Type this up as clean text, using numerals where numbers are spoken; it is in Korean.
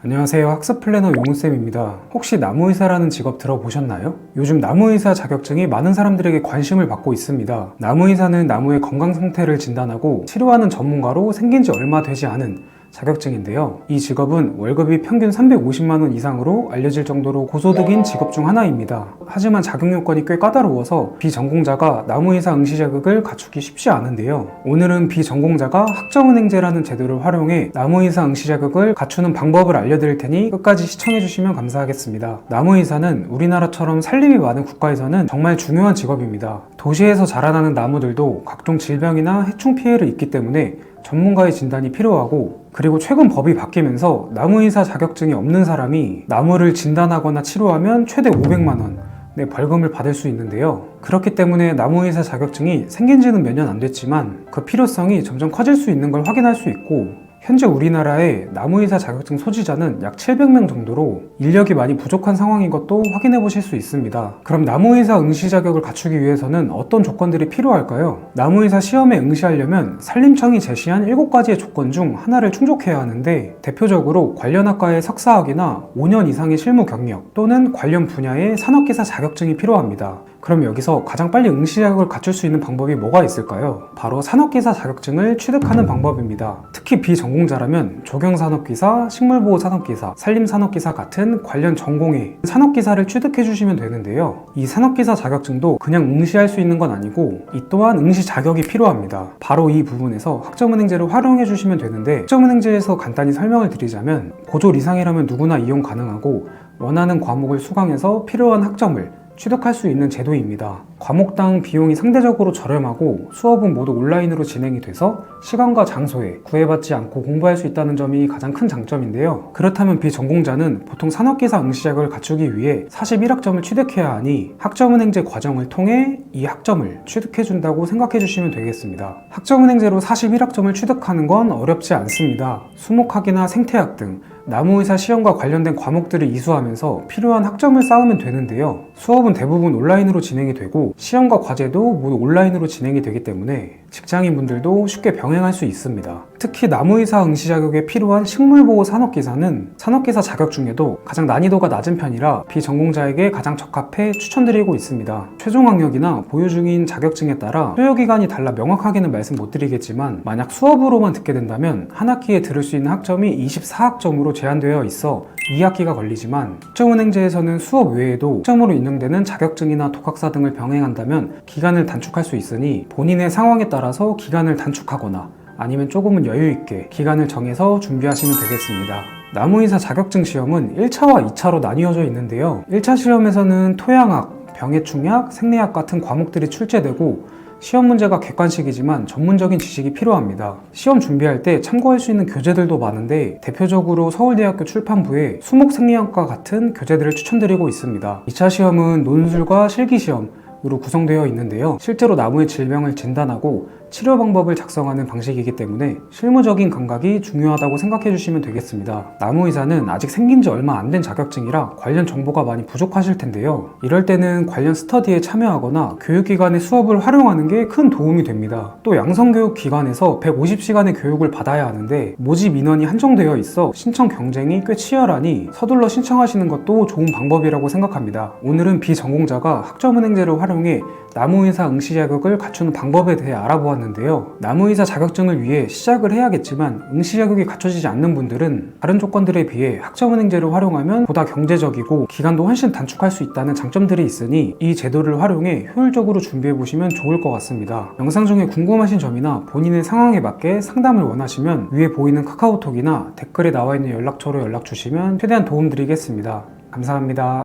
안녕하세요. 학습 플래너 용훈쌤입니다. 혹시 나무의사라는 직업 들어보셨나요? 요즘 나무의사 자격증이 많은 사람들에게 관심을 받고 있습니다. 나무의사는 나무의 건강 상태를 진단하고 치료하는 전문가로 생긴 지 얼마 되지 않은 자격증인데요. 이 직업은 월급이 평균 350만원 이상으로 알려질 정도로 고소득인 직업 중 하나입니다. 하지만 자격 요건이 꽤 까다로워서 비전공자가 나무의사 응시 자격을 갖추기 쉽지 않은데요. 오늘은 비전공자가 학점은행제라는 제도를 활용해 나무의사 응시 자격을 갖추는 방법을 알려드릴 테니 끝까지 시청해주시면 감사하겠습니다. 나무의사는 우리나라처럼 산림이 많은 국가에서는 정말 중요한 직업입니다. 도시에서 자라나는 나무들도 각종 질병이나 해충 피해를 입기 때문에 전문가의 진단이 필요하고, 그리고 최근 법이 바뀌면서 나무의사 자격증이 없는 사람이 나무를 진단하거나 치료하면 최대 500만원 의 벌금을 받을 수 있는데요. 그렇기 때문에 나무의사 자격증이 생긴 지는 몇 년 안 됐지만 그 필요성이 점점 커질 수 있는 걸 확인할 수 있고, 현재 우리나라의 나무의사 자격증 소지자는 약 700명 정도로 인력이 많이 부족한 상황인 것도 확인해 보실 수 있습니다. 그럼 나무의사 응시 자격을 갖추기 위해서는 어떤 조건들이 필요할까요? 나무의사 시험에 응시하려면 산림청이 제시한 7가지의 조건 중 하나를 충족해야 하는데, 대표적으로 관련 학과의 석사학위나 5년 이상의 실무 경력 또는 관련 분야의 산업기사 자격증이 필요합니다. 그럼 여기서 가장 빨리 응시 자격을 갖출 수 있는 방법이 뭐가 있을까요? 바로 산업기사 자격증을 취득하는 방법입니다. 특히 비전공자라면 조경산업기사, 식물보호산업기사, 산림산업기사 같은 관련 전공의 산업기사를 취득해 주시면 되는데요. 이 산업기사 자격증도 그냥 응시할 수 있는 건 아니고 이 또한 응시 자격이 필요합니다. 바로 이 부분에서 학점은행제를 활용해 주시면 되는데, 학점은행제에서 간단히 설명을 드리자면 고졸 이상이라면 누구나 이용 가능하고 원하는 과목을 수강해서 필요한 학점을 취득할 수 있는 제도입니다. 과목당 비용이 상대적으로 저렴하고 수업은 모두 온라인으로 진행이 돼서 시간과 장소에 구애받지 않고 공부할 수 있다는 점이 가장 큰 장점인데요. 그렇다면 비전공자는 보통 산업기사 응시 자격을 갖추기 위해 41학점을 취득해야 하니 학점은행제 과정을 통해 이 학점을 취득해준다고 생각해 주시면 되겠습니다. 학점은행제로 41학점을 취득하는 건 어렵지 않습니다. 수목학이나 생태학 등 나무의사 시험과 관련된 과목들을 이수하면서 필요한 학점을 쌓으면 되는데요. 수업은 대부분 온라인으로 진행이 되고 시험과 과제도 모두 온라인으로 진행이 되기 때문에 직장인분들도 쉽게 병행할 수 있습니다. 특히 나무의사 응시 자격에 필요한 식물보호 산업기사는 산업기사 자격 중에도 가장 난이도가 낮은 편이라 비전공자에게 가장 적합해 추천드리고 있습니다. 최종 학력이나 보유 중인 자격증에 따라 소요기간이 달라 명확하게는 말씀 못 드리겠지만, 만약 수업으로만 듣게 된다면 한 학기에 들을 수 있는 학점이 24학점으로 제한되어 있어 2학기가 걸리지만, 학점은행제에서는 수업 외에도 학점으로 인정되는 자격증이나 독학사 등을 병행한다면 기간을 단축할 수 있으니 본인의 상황에 따라서 기간을 단축하거나 아니면 조금은 여유있게 기간을 정해서 준비하시면 되겠습니다. 나무의사 자격증 시험은 1차와 2차로 나뉘어져 있는데요. 1차 시험에서는 토양학, 병해충학, 생리학 같은 과목들이 출제되고 시험 문제가 객관식이지만 전문적인 지식이 필요합니다. 시험 준비할 때 참고할 수 있는 교재들도 많은데 대표적으로 서울대학교 출판부의 수목생리학과 같은 교재들을 추천드리고 있습니다. 2차 시험은 논술과 실기시험으로 구성되어 있는데요. 실제로 나무의 질병을 진단하고 치료 방법을 작성하는 방식이기 때문에 실무적인 감각이 중요하다고 생각해 주시면 되겠습니다. 나무의사는 아직 생긴 지 얼마 안 된 자격증이라 관련 정보가 많이 부족하실 텐데요. 이럴 때는 관련 스터디에 참여하거나 교육기관의 수업을 활용하는 게 큰 도움이 됩니다. 또 양성교육기관에서 150시간의 교육을 받아야 하는데 모집 인원이 한정되어 있어 신청 경쟁이 꽤 치열하니 서둘러 신청하시는 것도 좋은 방법이라고 생각합니다. 오늘은 비전공자가 학점은행제를 활용해 나무의사 응시 자격을 갖추는 방법에 대해 알아보았는데요. 나무의사 자격증을 위해 시작을 해야겠지만 응시 자격이 갖춰지지 않는 분들은 다른 조건들에 비해 학점은행제를 활용하면 보다 경제적이고 기간도 훨씬 단축할 수 있다는 장점들이 있으니 이 제도를 활용해 효율적으로 준비해보시면 좋을 것 같습니다. 영상 중에 궁금하신 점이나 본인의 상황에 맞게 상담을 원하시면 위에 보이는 카카오톡이나 댓글에 나와 있는 연락처로 연락 주시면 최대한 도움드리겠습니다. 감사합니다.